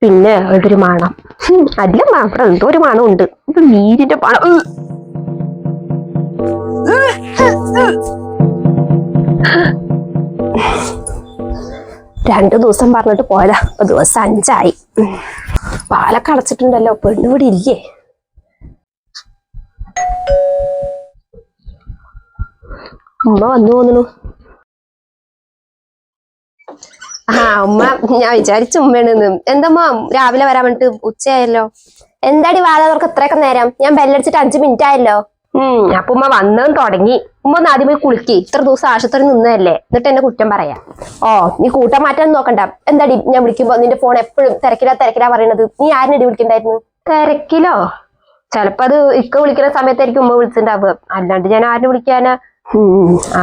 പിന്നെ അതൊരു മണം. അതിലും മാത്രം എന്തോ ഒരു മണം ഉണ്ട്. ഇത് നീരിന്റെ മണം. 2 ദിവസം പറഞ്ഞിട്ട് പോയതാ, ദിവസം 5 ആയി. പാലൊക്കെ അടച്ചിട്ടുണ്ടല്ലോ, പെണ്ണിവിടെ ഇല്ലേ? ഉമ്മ വന്നു തോന്നുന്നു. ഉമ്മ ഞാൻ വിചാരിച്ചു ഉമ്മയാണെന്ന്. എന്തമ്മ രാവിലെ വരാൻ വേണ്ടിട്ട് ഉച്ചയായല്ലോ? എന്താടി വാതവർക്ക് ഇത്രയൊക്കെ നേരം? ഞാൻ ബെല്ലടിച്ചിട്ട് 5 മിനിറ്റ് ആയല്ലോ. അപ്പൊ ഉമ്മ വന്നതും തുടങ്ങി. ഉമ്മ ഒന്ന് ആദ്യമേ കുളിക്കി. ഇത്ര ദിവസം ആശുപത്രി നിന്നതല്ലേ, എന്നിട്ട് എന്നെ കുറ്റം പറയാം. നീ കൂട്ടം മാറ്റാൻ നോക്കണ്ട. എന്താടി ഞാൻ വിളിക്കുമ്പോ നിന്റെ ഫോൺ എപ്പോഴും തിരക്കിലാ പറയണത്? നീ ആരിനടി വിളിക്കണ്ടായിരുന്നു? തിരക്കിലോ? ചിലപ്പോ അത് ഇക്ക വിളിക്കുന്ന സമയത്തായിരിക്കും ഉമ്മ വിളിച്ചിട്ടുണ്ടാവുക. അല്ലാണ്ട് ഞാൻ ആരിനെ വിളിക്കാനാ?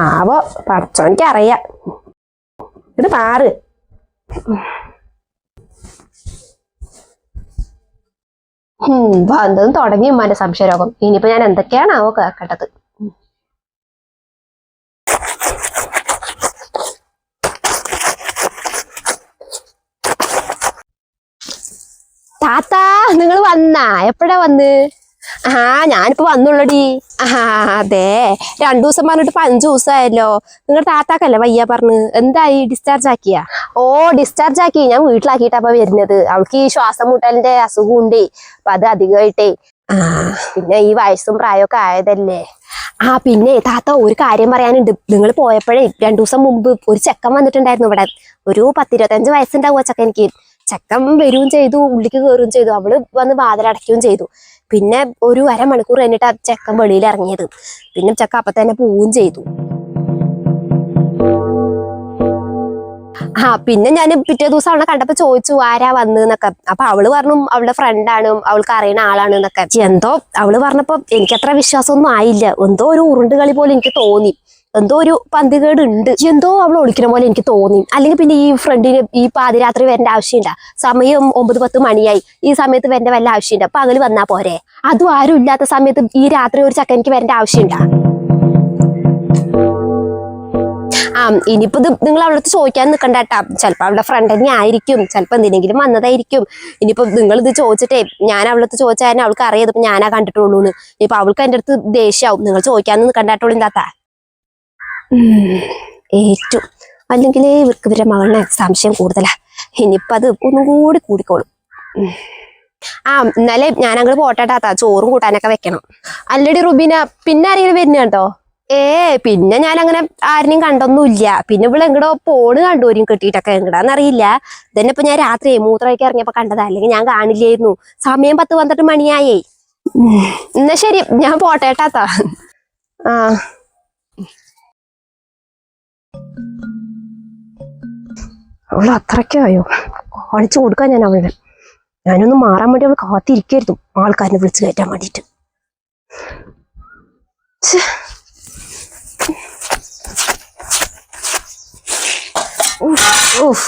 ആവോ, പടച്ചോനിക്ക് അറിയാം. ഇത് പാറ്. വന്നതും തുടങ്ങി ഉമ്മാന്റെ സംശയരോഗം. ഇനിയിപ്പോ ഞാൻ എന്തൊക്കെയാണാവോ കേട്ടത്. താത്താ, നിങ്ങൾ വന്നാ? എപ്പോഴാ വന്ന്? ഞാനിപ്പോ വന്നുള്ളടി. അതെ, 2 ദിവസം പറഞ്ഞിട്ട് 5 ദിവസമായല്ലോ. നിങ്ങളുടെ താത്താക്കല്ലേ വയ്യ പറഞ്ഞു? എന്തായി, ഡിസ്ചാർജ് ആക്കിയാ? ഡിസ്ചാർജ് ആക്കി. ഞാൻ വീട്ടിലാക്കിയിട്ടാ വരുന്നത്. അവൾക്ക് ഈ ശ്വാസം മുട്ടലിന്റെ അസുഖം ഉണ്ടേ, അപ്പൊ അത് അധികമായിട്ടേ. പിന്നെ ഈ വയസ്സും പ്രായമൊക്കെ ആയതല്ലേ. പിന്നെ താത്ത, ഒരു കാര്യം പറയാനുണ്ട്. നിങ്ങൾ പോയപ്പോഴേ 2 ദിവസം മുമ്പ് ഒരു ചെക്കൻ വന്നിട്ടുണ്ടായിരുന്നു ഇവിടെ. ഒരു 10-25 വയസ്സുണ്ടാവും ആ ചെക്കനിക്ക്. ചെക്കൻ വരികയും ചെയ്തു, ഉള്ളിക്ക് കയറുകയും ചെയ്തു. അവള് വന്ന് വാതിലടയ്ക്കുകയും ചെയ്തു. പിന്നെ ഒരു അരമണിക്കൂർ കഴിഞ്ഞിട്ട് ആ ചെക്കൻ വെളിയിൽ ഇറങ്ങിയത്. പിന്നെ ചെക്കൻ അപ്പൊ തന്നെ പോവുകയും ചെയ്തു. പിന്നെ ഞാൻ പിറ്റേ ദിവസം അവളെ കണ്ടപ്പോ ചോദിച്ചു ആരാ വന്നൊക്കെ. അപ്പൊ അവള് പറഞ്ഞു അവളുടെ ഫ്രണ്ടാണ്, അവൾക്ക് അറിയുന്ന ആളാണ് എന്നൊക്കെ. എന്തോ അവള് പറഞ്ഞപ്പോ എനിക്കത്ര വിശ്വാസമൊന്നും ആയില്ല. എന്തോ ഒരു ഉരുണ്ട് കളി പോലെ എനിക്ക് തോന്നി. എന്തോ ഒരു പന്തികേട് ഉണ്ട്. എന്തോ അവൾ ഒളിക്കുന്ന പോലെ എനിക്ക് തോന്നി. അല്ലെങ്കിൽ പിന്നെ ഈ ഫ്രണ്ടിന് ഈ പാതിരാത്രി വരേണ്ട ആവശ്യമില്ല. സമയം 9-10 മണിയായി. ഈ സമയത്ത് വരേണ്ട വല്ല ആവശ്യമില്ല. അപ്പൊ പകല് വന്നാ പോരെ? അതും ആരും ഇല്ലാത്ത സമയത്ത് ഈ രാത്രി ഒരു ചക്കനിക്ക് വരേണ്ട ആവശ്യമില്ല. ഇനിയിപ്പോ ഇത് നിങ്ങൾ അവളടുത്ത് ചോദിക്കാൻ നിൽക്കണ്ടാട്ടാ. ചിലപ്പോ അവളുടെ ഫ്രണ്ട് തന്നെ ആയിരിക്കും, ചിലപ്പോ എന്തിനെങ്കിലും വന്നതായിരിക്കും. ഇനിയിപ്പോ നിങ്ങൾ ഇത് ചോദിച്ചിട്ടേ ഞാൻ അവളടുത്ത് ചോദിച്ചാൽ അവൾക്ക് അറിയാം ഇപ്പൊ ഞാനാ കണ്ടിട്ടുള്ളൂന്ന്. ഇനിയിപ്പോ അവൾക്ക് എൻ്റെ അടുത്ത് ദേഷ്യാവും. നിങ്ങൾ ചോദിക്കാൻ നിൽക്കണ്ടാട്ടോളൂ താത്ത. ഏറ്റു അല്ലെങ്കിൽ ഇവർക്ക് ഇവരുടെ മകളുടെ സംശയം കൂടുതലാ. ഇനിയിപ്പോ അത് ഒന്നും കൂടി കൂടിക്കോളും. എന്നാലേ ഞാൻ അങ്ങോട്ട് പോട്ടാട്ടാ, ചോറും കൂട്ടാനൊക്കെ വെക്കണം. അല്ലടി റുബീന, പിന്നെ ആരെങ്കിലും വരുന്ന കേട്ടോ? പിന്നെ ഞാൻ അങ്ങനെ ആരെയും കണ്ടൊന്നുമില്ല. പിന്നെ ഇവിടെ എങ്ങടോ പോണ് കണ്ടുവരും കെട്ടിയിട്ടൊക്കെ. എങ്ങടാന്നറിയില്ല. ഇതന്നെ ഇപ്പൊ ഞാൻ രാത്രി മൂത്രമൊക്കെ ഇറങ്ങിയപ്പോ കണ്ടതാ, അല്ലെങ്കിൽ ഞാൻ കാണില്ലായിരുന്നു. സമയം 10-12 മണിയായേ. എന്നാ ശരി, ഞാൻ പോട്ടേട്ടാത്താ. അവൾ അത്രയ്ക്കായോ? കാണിച്ചു കൊടുക്കാൻ ഞാൻ അവളെ. ഞാനൊന്ന് മാറാൻ വേണ്ടി അവൾ കാത്തിരിക്കായിരുന്നു, ആൾക്കാരനെ വിളിച്ചു കയറ്റാൻ വേണ്ടിട്ട്.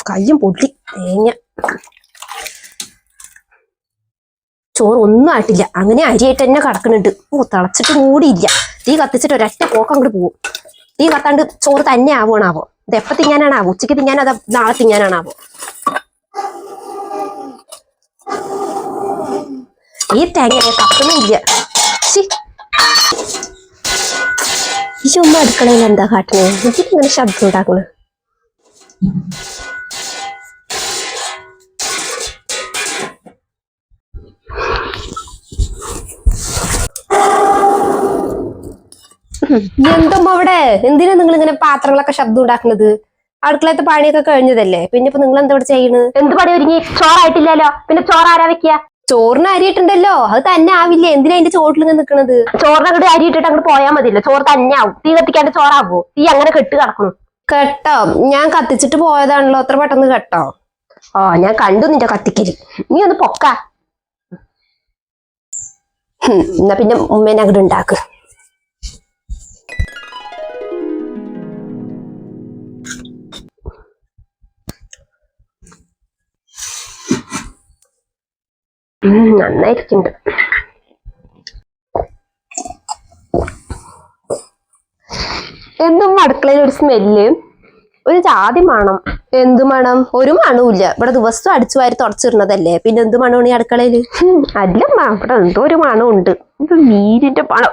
കയ്യും പൊട്ടി തേങ്ങ. ചോറ് ഒന്നും ആയിട്ടില്ല, അങ്ങനെ അരിയായിട്ട് തന്നെ കിടക്കുന്നുണ്ട്. തിളച്ചിട്ട് കൂടിയില്ല. തീ കത്തിച്ചിട്ട് ഒരൊറ്റ പോക്ക് അങ്ങോട്ട് പോകും. തീ കത്താണ്ട് ചോറ് തന്നെ ആവുകയാണാവോ? ഇത് എപ്പോ തിന്നാനാണാവോ? ഉച്ചയ്ക്ക് തിന്നാനോ അതോ നാളെ തിന്നാനാണാവോ? ഈ തേങ്ങ കത്തുന്നില്ല. ഈ ചുമ്മാ അടുക്കളയിൽ എന്താ കാട്ടുന്നത്? എനിക്ക് ഇങ്ങനെ ശബ്ദം ഉണ്ടാക്കുന്നത്. എന്തമ്മ അവിടെ? എന്തിനാ നിങ്ങൾ ഇങ്ങനെ പാത്രങ്ങളൊക്കെ ശബ്ദം ഉണ്ടാക്കുന്നത്? അടുക്കളത്തെ പണിയൊക്കെ കഴിഞ്ഞതല്ലേ, പിന്നെ ഇപ്പൊ നിങ്ങൾ എന്താ ഇവിടെ ചെയ്യണത്? എന്ത് പണി ഒരുങ്ങി? ചോറായിട്ടില്ലല്ലോ, പിന്നെ ചോറ് ആരാ വെക്കുക? ചോറിന് അരിയിട്ടുണ്ടല്ലോ, അത് തന്നെ ആവില്ലേ? എന്തിനാ അതിന്റെ ചോട്ടിൽ നിൽക്കുന്നത്? ചോറിനെ അങ്ങോട്ട് അരിയിട്ടിട്ട് അങ്ങോട്ട് പോയാൽ മതിയല്ലോ, ചോറ് തന്നെ ആവും. തീ കത്തിക്കാണ്ട് ചോറാവോ? തീ അങ്ങനെ കെട്ട് കിടക്കണം. കേട്ടോ, ഞാൻ കത്തിച്ചിട്ട് പോയതാണല്ലോ, അത്ര പെട്ടെന്ന് കേട്ടോ? ഞാൻ കണ്ടു നിന്റെ കത്തിക്കല്. നീ ഒന്ന് പൊക്ക. എന്നാ പിന്നെ ഉമ്മേനെ അങ്ങോട്ട് ഉണ്ടാക്ക്. നന്നായിരിക്കുന്നുണ്ട്. എന്തും അടുക്കളയിൽ ഒരു സ്മെല്ല്. ഒരു ജാതി മണം. എന്ത് മണം? ഒരു മണവുമില്ല. ഇവിടെ ദിവസം അടിച്ചു വാരി തുടച്ചിരുന്നതല്ലേ, പിന്നെ എന്ത് മണമാണ് ഈ അടുക്കളയില്? അല്ലമ്മ, ഇവിടെ എന്തോ ഒരു മണമുണ്ട്. ഇത് നീരിന്റെ മണം.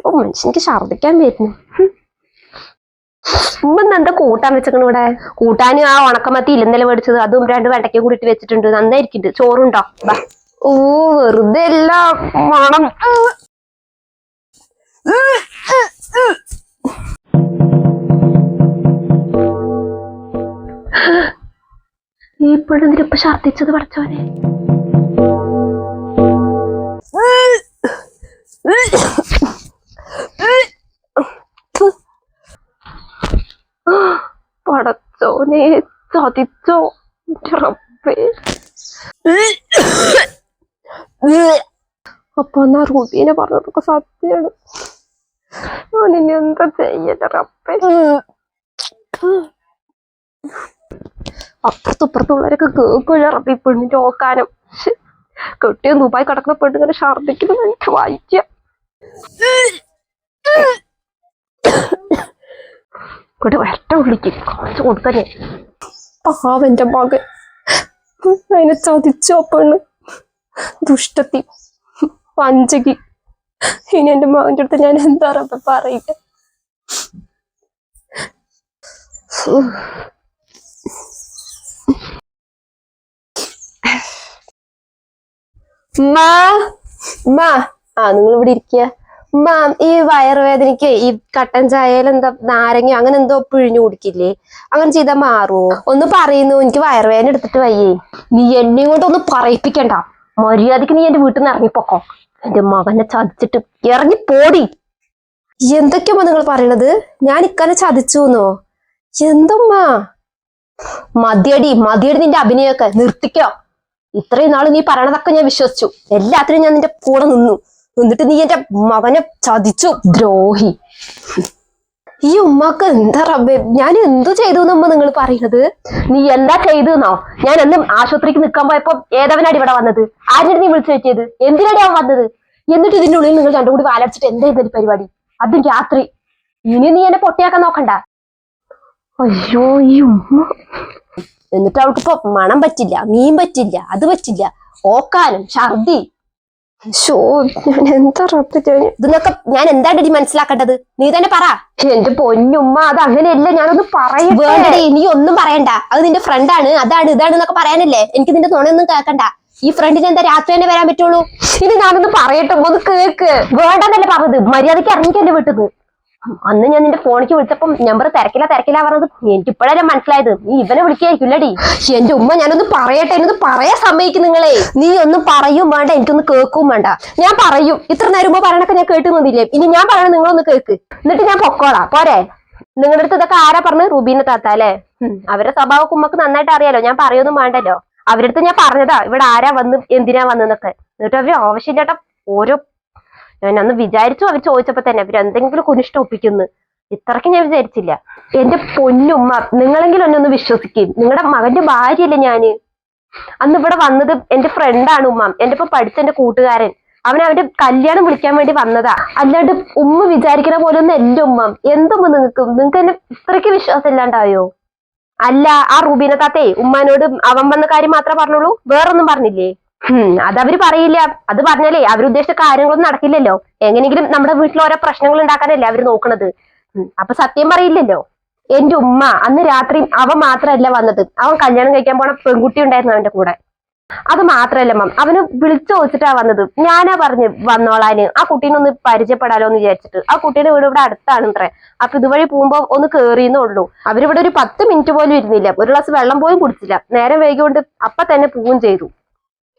ഓ, മനുഷ്യനിക്ക് ഛർദിക്കാൻ വരുന്നു. ഉമ്മന്ന് എന്താ കൂട്ടാൻ വെച്ചേക്കണ ഇവിടെ? കൂട്ടാന് ആ ഉണക്കമത്തി ഇല്ലെന്നല്ലേ മേടിച്ചത്, അതും 2 വെണ്ടയ്ക്ക കൂടി ഇട്ട് വെച്ചിട്ടുണ്ട്. നന്നായിരിക്കുന്നുണ്ട്. ചോറുണ്ടോ? ഓ, വെറുതെ എല്ലാം മണം. ഇപ്പോഴെന്തിനിപ്പൊ ഛർദിച്ചത് പഠിച്ചോനെ? പടച്ചോനെ, ചതിച്ചോ റബ്ബേ. അപ്പൊ എന്നാ റൂബീനെ പറഞ്ഞതൊക്കെ സത്യമാണ്. ഞാനിനി എന്താ ചെയ്യണ്ട റബ്ബേ. അപ്പുറത്തുള്ളവരൊക്കെ കേൾക്കില്ല റബ്ബി. പെണ്ണിന്റെ ഓക്കാനം കെട്ടിയ ദുബായി കിടക്കുന്ന പെണ്ണിങ്ങനെ ഛർദിക്കുന്നത് എനിക്ക് വായിക്കാം. ഇവിടെ വരട്ട ഉള്ളിക്ക് കാണിച്ചു കൊടുക്കണേ. പാവന്റെ മകൻ, അതിനെ ചതിച്ചോ പെണ്ണ്. ദുഷ്ടത്തി, വഞ്ചകി. ഇനി എന്റെ മകന്റെ അടുത്ത് ഞാൻ എന്താ റബ്ബേ പറയില്ല. നിങ്ങൾ ഇവിടെ ഇരിക്കുക. ഈ വയറുവേദനയ്ക്ക് ഈ കട്ടൻ ചായയിൽ എന്താ നാരങ്ങ അങ്ങനെ എന്തോ പിഴിഞ്ഞു കുടിക്കില്ലേ? അങ്ങനെ ചെയ്താൽ മാറുമോ? ഒന്ന് പറയുന്നു, എനിക്ക് വയറുവേദന എടുത്തിട്ട് വയ്യേ. നീ എന്നെയും കൊണ്ട് ഒന്ന് പറയിപ്പിക്കണ്ട. മര്യാദക്ക് നീ എന്റെ വീട്ടിൽ നിന്ന് ഇറങ്ങിപ്പോക്കോ. എന്റെ മകനെ ചതിച്ചിട്ട് ഇറങ്ങി പോടി. എന്തൊക്കെയാ നിങ്ങൾ പറയണത്? ഞാൻ ഇക്കനെ ചതിച്ചുന്നോ? എന്തുമ്മ? മതിയടി നിന്റെ അഭിനയൊക്കെ നിർത്തിക്കോ. ഇത്രയും നാള് നീ പറയണതൊക്കെ ഞാൻ വിശ്വസിച്ചു. എല്ലാത്തിനും ഞാൻ നിന്റെ കൂടെ നിന്നിട്ട് നീ എന്റെ മകനെ ചതിച്ചു, ദ്രോഹി. ഈ ഉമ്മക്ക് എന്താ റബ്ബേ, ഞാൻ എന്തു ചെയ്തു എന്നമ്മ നിങ്ങൾ പറയുന്നത്? നീ എന്താ ചെയ്തെന്നോ? ഞാൻ എന്നും ആശുപത്രിക്ക് നിൽക്കാൻ പോയപ്പോ ഏതവനാടി ഇവിടെ വന്നത്? ആരുടെ നീ വിളിച്ചു വെച്ചത്? എന്തിനാടി അവൻ വന്നത്? എന്നിട്ട് ഇതിന്റെ ഉള്ളിൽ നിങ്ങൾ രണ്ടും കൂടി വാലടിച്ചിട്ട് എന്തായിരുന്നു പരിപാടി? അതും രാത്രി. ഇനി നീ എന്നെ പൊട്ടിയാക്കാൻ നോക്കണ്ട. അയ്യോ, ഈ ഉമ്മ. എന്നിട്ട് അവൾക്കിപ്പോ മണം പറ്റില്ല, മീൻ പറ്റില്ല, അത് പറ്റില്ല, ഓക്കാനും ഛർദി. ഞാൻ എന്താ ഇതിനൊക്കെ ഞാൻ എന്താണ്ടി മനസ്സിലാക്കേണ്ടത്? നീ തന്നെ പറ. എന്റെ പൊന്നുമ്മ, അത് അങ്ങനെയല്ല. ഞാനൊന്ന് പറയും. വേണ്ടടി, നീ ഒന്നും പറയണ്ട. അത് നിന്റെ ഫ്രണ്ടാണ്, അതാണ് ഇതാണ് എന്നൊക്കെ പറയാനല്ലേ. എനിക്ക് നിന്റെ തുണയൊന്നും കേൾക്കണ്ട. ഈ ഫ്രണ്ടിന് എന്താ രാത്രി തന്നെ വരാൻ പറ്റുള്ളൂ? ഇനി ഞാനൊന്ന് പറയട്ടെ, ഒന്ന് കേക്ക്. വേണ്ടെന്നല്ലേ പറഞ്ഞത്? മര്യാദയ്ക്ക് ഇറങ്ങിക്ക് എന്റെ വീട്ടിൽ. അന്ന് ഞാൻ നിന്റെ ഫോണിക്ക് വിളിച്ചപ്പോ നമ്പർ തിരക്കില്ല പറഞ്ഞത്. എനിക്ക് ഇപ്പോഴല്ലേ മനസ്സിലായത് നീ ഇവനെ വിളിക്കായിരിക്കില്ലടി. എന്റെ ഉമ്മ, ഞാനൊന്ന് പറയട്ടെ. എന്നൊന്ന് പറയാൻ സമ്മതിക്കും നിങ്ങളെ. നീ ഒന്നും പറയും വേണ്ട, എനിക്കൊന്ന് കേൾക്കും വേണ്ട. ഞാൻ പറയും. ഇത്ര നേരം മുമ്പ് പറയണൊക്കെ ഞാൻ കേട്ടു നിന്നില്ലേ? ഇനി ഞാൻ പറയണ നിങ്ങളൊന്ന് കേക്ക്. എന്നിട്ട് ഞാൻ പൊക്കോളാം, പോരെ? നിങ്ങളുടെ അടുത്ത് ഇതൊക്കെ ആരാ പറഞ്ഞു? റൂബീനെ താത്ത അല്ലേ? അവരുടെ സ്വഭാവ കുമ്മക്ക് നന്നായിട്ട് അറിയാലോ. ഞാൻ പറയൊന്നും വേണ്ടല്ലോ. അവരുടെ അടുത്ത് ഞാൻ പറഞ്ഞതാ ഇവിടെ ആരാ വന്ന് എന്തിനാ വന്നെന്നൊക്കെ. എന്നിട്ട് അവര് ആവശ്യമില്ലാട്ട ഓരോ. ഞാൻ അന്ന് വിചാരിച്ചു, അവർ ചോദിച്ചപ്പോ തന്നെ അവരെന്തെങ്കിലും കുനിഷ്ടം ഒപ്പിക്കുന്നു. ഇത്രയ്ക്ക് ഞാൻ വിചാരിച്ചില്ല. എന്റെ പൊന്നുമ്മ, നിങ്ങളെങ്കിലും എന്നെ ഒന്ന് വിശ്വസിക്കും. നിങ്ങളുടെ മകന്റെ ഭാര്യയല്ലേ ഞാന്. അന്ന് ഇവിടെ വന്നത് എന്റെ ഫ്രണ്ടാണ് ഉമ്മ, എന്റെ ഇപ്പൊ പഠിച്ച എന്റെ കൂട്ടുകാരൻ. അവന്റെ കല്യാണം വിളിക്കാൻ വേണ്ടി വന്നതാ. അല്ലാണ്ട് ഉമ്മ വിചാരിക്കണ പോലെ ഒന്നും എന്റെ ഉമ്മ. എന്തുമ്മ നിങ്ങൾക്ക് എന്നെ ഇത്രയ്ക്ക് വിശ്വാസം ഇല്ലാണ്ടായോ? അല്ല, ആ റൂബീന താത്തേ ഉമ്മാനോട് അവൻ വന്ന കാര്യം മാത്രമേ പറഞ്ഞോളൂ, വേറൊന്നും പറഞ്ഞില്ലേ? അതവര് പറയില്ല. അത് പറഞ്ഞാലേ അവരുദ്ദേശിച്ച കാര്യങ്ങളൊന്നും നടക്കില്ലല്ലോ. എങ്ങനെയെങ്കിലും നമ്മുടെ വീട്ടിൽ ഓരോ പ്രശ്നങ്ങൾ ഉണ്ടാക്കാനല്ലേ അവര് നോക്കണത്. അപ്പൊ സത്യം പറയില്ലല്ലോ. എന്റെ ഉമ്മ, അന്ന് രാത്രി അവൻ മാത്രമല്ല വന്നത്, അവൻ കല്യാണം കഴിക്കാൻ പോണ പെൺകുട്ടി ഉണ്ടായിരുന്നു അവന്റെ കൂടെ. അത് മാത്രല്ല മാം, അവന് വിളിച്ചു ചോദിച്ചിട്ടാ വന്നത്. ഞാനാ പറഞ്ഞു വന്നോളാന്, ആ കുട്ടീനെ ഒന്ന് പരിചയപ്പെടാലോ എന്ന് വിചാരിച്ചിട്ട്. ആ കുട്ടീന്റെ വീട് ഇവിടെ അടുത്താണ് ഇത്രേ. അപ്പൊ ഇതുവഴി പോകുമ്പോ ഒന്ന് കേറിയെന്നേ ഉള്ളൂ. അവരിവിടെ ഒരു 10 മിനിറ്റ് പോലും ഇരുന്നില്ല. ഒരു ഗ്ലാസ് വെള്ളം പോലും കുടിച്ചില്ല. നേരം വൈകിക്കൊണ്ട് അപ്പൊ തന്നെ പോവുകയും ചെയ്തു.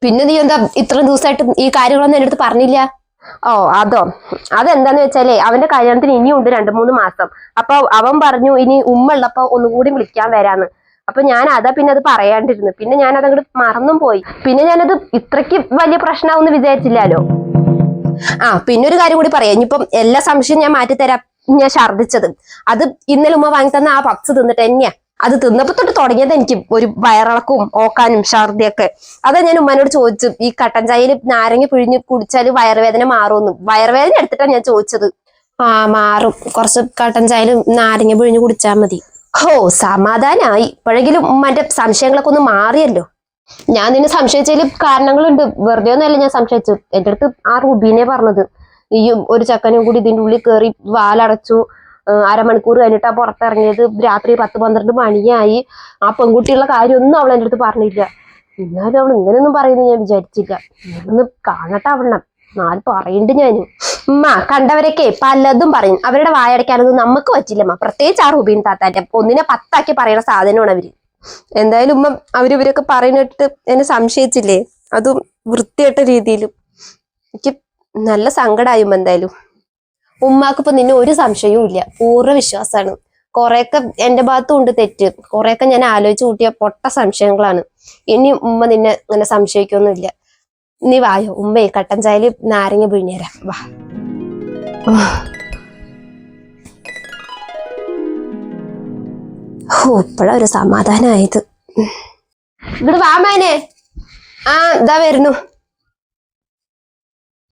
പിന്നെ നീ എന്താ ഇത്രയും ദിവസമായിട്ട് ഈ കാര്യങ്ങളൊന്നും എന്റെ അടുത്ത് പറഞ്ഞില്ല? ഓ, അതെന്താന്ന് വെച്ചാലേ അവന്റെ കല്യാണത്തിന് ഇനിയുണ്ട് 2-3 മാസം. അപ്പൊ അവൻ പറഞ്ഞു ഇനി ഉമ്മ ഉള്ളപ്പോ ഒന്നുകൂടി വിളിക്കാൻ വരാന്ന്. അപ്പൊ ഞാൻ പിന്നെ അത് പറയാണ്ടിരുന്നു. പിന്നെ ഞാൻ അതങ്ങോട്ട് മറന്നും പോയി. പിന്നെ ഞാനത് ഇത്രയ്ക്ക് വലിയ പ്രശ്നമാവെന്ന് വിചാരിച്ചില്ലല്ലോ. പിന്നെ ഒരു കാര്യം കൂടി പറയാം. ഇനിയിപ്പം എല്ലാ സംശയവും ഞാൻ മാറ്റിത്തരാം. ഞാൻ ഛർദിച്ചത് അത് ഇന്നലെ ഉമ്മ വാങ്ങി തന്ന ആ പപ്സ് തിന്നിട്ട് തന്നെയാ. അത് തിന്നപ്പോ തൊട്ട് തുടങ്ങിയത് എനിക്ക് ഒരു വയറിളക്കും ഓക്കാനും ഛർദിയൊക്കെ. അതാ ഞാൻ ഉമ്മാനോട് ചോദിച്ചു, ഈ കട്ടൻ ചായയിൽ നാരങ്ങ പിഴിഞ്ഞ് കുടിച്ചാല് വയറുവേദന മാറുമെന്ന്. വയറുവേദന എടുത്തിട്ടാണ് ഞാൻ ചോദിച്ചത്. ആ മാറും. കുറച്ച് കട്ടൻ ചായലും നാരങ്ങ പിഴിഞ്ഞ് കുടിച്ചാൽ മതി. ഹോ സമാധാനായി. ഇപ്പോഴെങ്കിലും ഉമ്മന്റെ സംശയങ്ങളൊക്കെ ഒന്ന് മാറിയല്ലോ. ഞാൻ നിന്നെ സംശയിച്ചതിൽ കാരണങ്ങളുണ്ട്. വെറുതെ ഒന്നല്ല ഞാൻ സംശയിച്ചു. എന്റെ അടുത്ത് ആ റുബീനെ പറഞ്ഞത് ഈ ഒരു ചക്കനും കൂടി ഇതിന്റെ ഉള്ളിൽ കയറി വാലടച്ചു, അരമണിക്കൂർ കഴിഞ്ഞിട്ടാ പുറത്തിറങ്ങിയത്, രാത്രി 10-12 മണിയായി. ആ പെൺകുട്ടിയുള്ള കാര്യമൊന്നും അവൾ എൻ്റെ അടുത്ത് പറഞ്ഞില്ല. എന്നാലും അവൾ ഇങ്ങനെയൊന്നും പറയുന്നു ഞാൻ വിചാരിച്ചില്ല. ഒന്ന് കാണട്ടെ അവളെ. നാല് പറയുന്നുണ്ട് ഞാന്. ഉമ്മ കണ്ടവരൊക്കെ പലതും പറയും. അവരുടെ വായടയ്ക്കാനൊന്നും നമുക്ക് പറ്റില്ലമ്മ. പ്രത്യേകിച്ച് ആ റുബീൻ താത്താന്റെ ഒന്നിനെ 10 പറയുന്ന സാധനമാണ് അവര്. എന്തായാലും ഉമ്മ അവരിവരൊക്കെ പറയുന്നിട്ട് എന്നെ സംശയിച്ചില്ലേ, അതും വൃത്തികെട്ട രീതിയിലും. എനിക്ക് നല്ല സങ്കടമായും. എന്തായാലും ഉമ്മാക്കിപ്പോ നിന്നെ ഒരു സംശയവും ഇല്ല, പൂർണ്ണ വിശ്വാസമാണ്. കുറെയൊക്കെ എന്റെ ഭാഗത്തും ഉണ്ട് തെറ്റ്, കുറെയൊക്കെ ഞാൻ ആലോചിച്ച് കൂട്ടിയ പൊട്ട സംശയങ്ങളാണ്. ഇനി ഉമ്മ നിന്നെ അങ്ങനെ സംശയിക്കൊന്നുമില്ല. നീ വായോ, ഉമ്മയെ കട്ടൻ ചായല് നാരങ്ങ പിഴിഞ്ഞുതരാം, വാ. ഓ ഇപ്പഴാ ഒരു സമാധാനായത്. ഇവിടെ വാ മോനെ. ആ ഇതാ വരുന്നു.